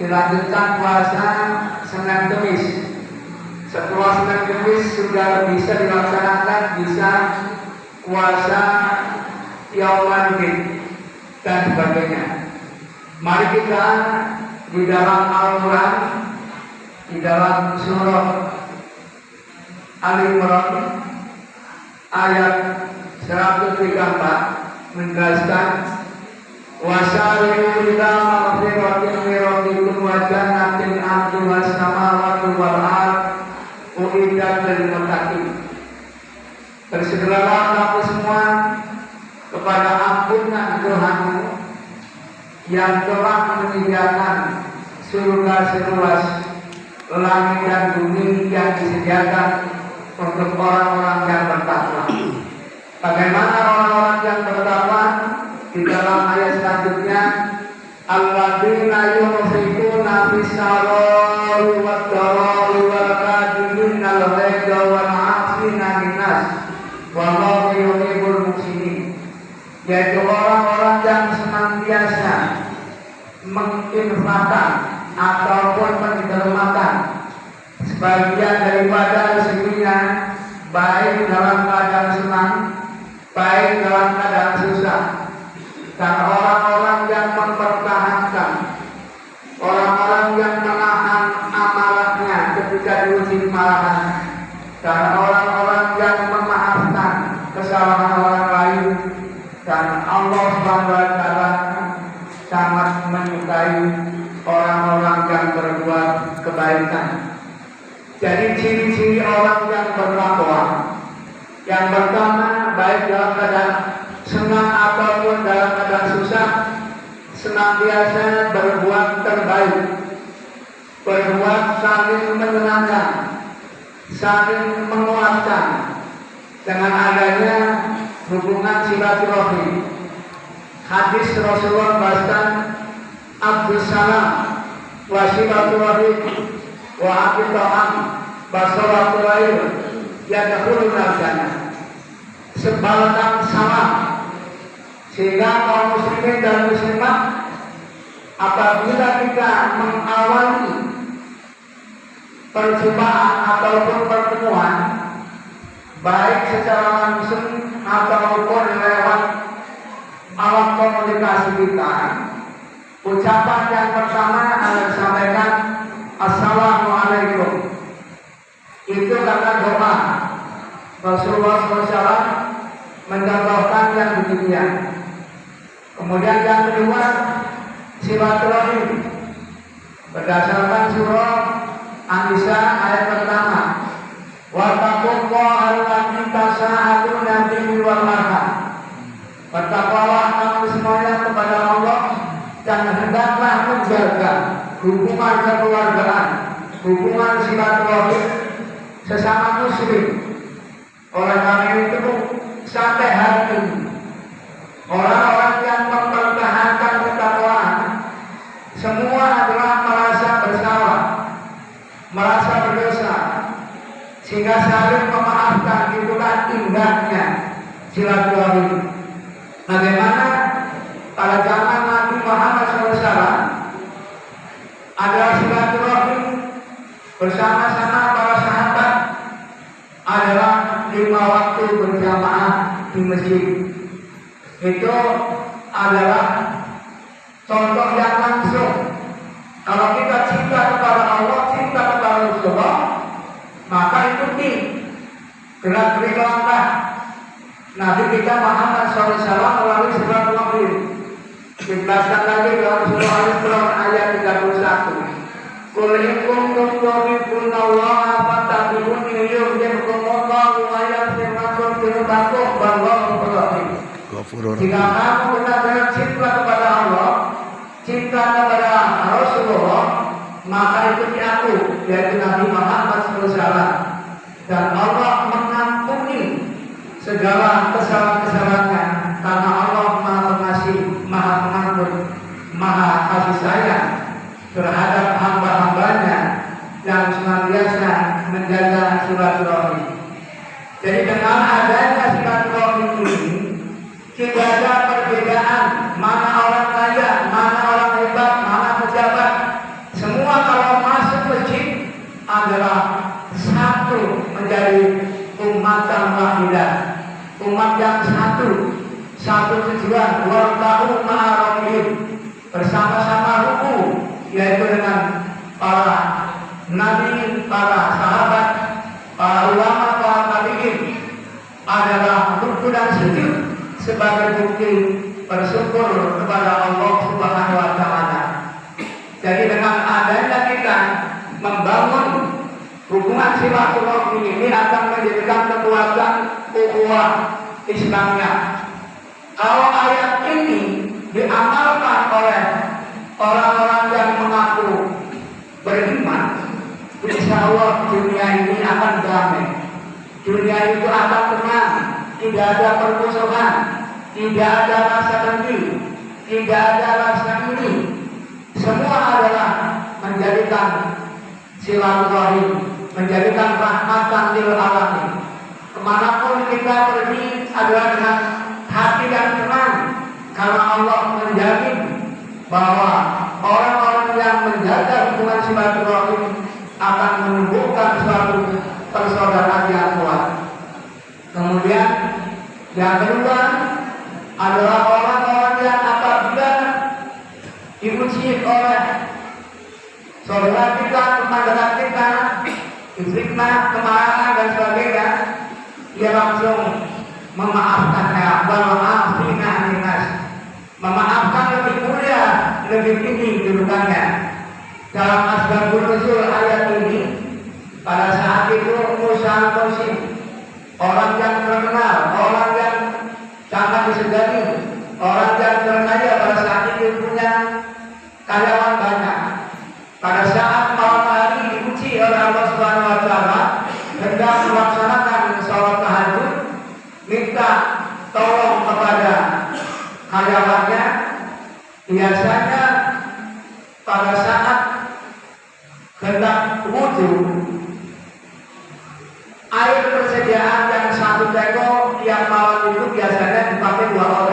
dilanjutkan puasa Senin Kemis. Setelah Senin Kemis sudah bisa dilaksanakan, bisa puasa Yaumaddin dan sebagainya. Mari kita di dalam Al-Quran, di dalam surah Al-Imran ayat 134 menjelaskan wasari'u ila maghfiratin min rabbikum wa jannatin 'arduha as-samawati wal ardh uiddat lil muttaqin. Bersegeralah kamu semua kepada ampunan Tuhanmu yang telah menyediakan surga seluas langit dan bumi yang disediakan untuk orang-orang yang bertakwa. Bagaimana orang-orang yang bertakwa? Di dalam ayat selanjutnya, alladzina yunfiquna fis-sarra'i wad-dharra'i wal kadhimina al-ghaidha wal 'afina 'anil nas wallahu yuhibbul muhsinin. Yaitu orang-orang yang senantiasa menginfakkan ataupun mendermakan sebagian daripada rezekinya, baik dalam keadaan senang, baik dalam keadaan susah. Dan orang-orang yang mempertahankan, orang-orang yang menahan amarahnya ketika diuji kemarahan, dan orang-orang yang memaafkan kesalahan orang lain, dan Allah SWT sangat menyukai orang-orang yang berbuat kebaikan. Jadi ciri-ciri orang yang bertakwa yang pertama, baik dalam keadaan senang ataupun dalam keadaan susah, senantiasa berbuat terbaik, berbuat saling menyenangkan, saling menguatkan dengan adanya hubungan silaturahmi. Hadis Rasulullah bahkan Abdus Salam wa silaturahmi wa aqito'am basalatul lail yadkhuluna jannah. Sebalkan salam sehingga kaum muslimin dan muslimat apabila kita mengawali perjumpaan ataupun pertemuan baik secara langsung ataupun lewat alat komunikasi kita, ucapan yang pertama adalah sampaikan Assalamualaikum. Itu kata doa. Rasulullah SAW mencontohkan yang demikian. Kemudian yang kedua, silaturahim berdasarkan surah An-Nisa ayat pertama, wattaqullaha allazi tasaaluna bihi wal arham. Bertakwalah kamu semuanya kepada Allah dan hendaklah menjaga hubungan kekeluargaan, hubungan silaturahim sesama muslim. Oleh karena itu sampai hari ini orang-orang yang mempertahankan ketakwaan semua adalah merasa bersalah, merasa berdosa, sehingga saling memaafkan. Itulah indahnya silaturahim. Bagaimana pada zaman Nabi Muhammad SAW adalah silaturahim bersama-sama para sahabat adalah 5 waktu berjamaah di masjid. Itu adalah contoh yang langsung. Kalau kita cinta kepada Allah, cinta kepada Rasulullah, maka ikuti gerak-gerik langkah Nabi kita Muhammad SAW melalui silaturahim. Dijelaskan lagi dalam surah Al-Imran ayat 31. Qul in kuntum tuhibbunallaha fattabi'uni yuhibbukumullahu wa yaghfir lakum dhunubakum wallahu ghafurur rahim. Jika kamu benar-benar cinta kepada Allah, cinta kepada Rasulullah, maka ikuti aku, yaitu Nabi Muhammad SAW, dan Allah mengampuni segala kesalahan-kesalahannya karena Allah Maha Pengasih, Maha Pengampun, Maha Kasih Sayang terhadap hamba-hambanya yang senantiasa menjaga silaturahmi. Jadi dengan adanya silaturahmi ini tidak ada perbedaan mana orang kaya, mana orang hebat, mana pejabat, menjadi umat yang wahidah, umat yang satu tujuan, wartahu ma'arofihim, bersama-sama ruku, yaitu dengan para nabi, para sahabat, para ulama, para tabi'in, adalah ruku dan sujud sebagai bukti bersyukur kepada Allah Subhanahu wa Ta'ala. Jadi dengan adanya kita membangun hubungan silaturahmi ini akan menjadikan kekuatan ukhuwah Islamnya. Kalau ayat ini diamalkan oleh orang-orang yang mengaku beriman, insya Allah dunia ini akan damai. Dunia itu akan tenang, tidak ada permusuhan, tidak ada rasa dengki, tidak ada rasa iri. Semua adalah menjadikan silaturahim, menjadikan rahmatan lil alamin. Kemanapun kita pergi adalah dengan hati yang tenang, karena Allah menjamin bahwa orang-orang yang menjaga hubungan silaturahim akan menumbuhkan suatu persaudaraan yang kuat. Kemudian yang kedua adalah orang-orang yang apabila diuji oleh saudara kita, tetangga kita, fitnah, kemarahan dan sebagainya, dia langsung memaafkannya. Wal-afina 'anil nas, memaafkan lebih mulia, lebih tinggi kedudukannya. Dalam asbabun nuzul ayat ini, pada saat itu Musa al-Qasim, orang yang terkenal, orang yang sangat disegani, orang yang terkaya pada saat itu, punya karyawan banyak. Pada saat malam hari diuji oleh Allah Subhanahu wa Ta'ala, hendak melaksanakan sholat tahajud, minta tolong kepada karyawannya. Biasanya pada saat hendak wudhu, air persediaan yang 1 teko yang malam itu biasanya dipakai 2 orang.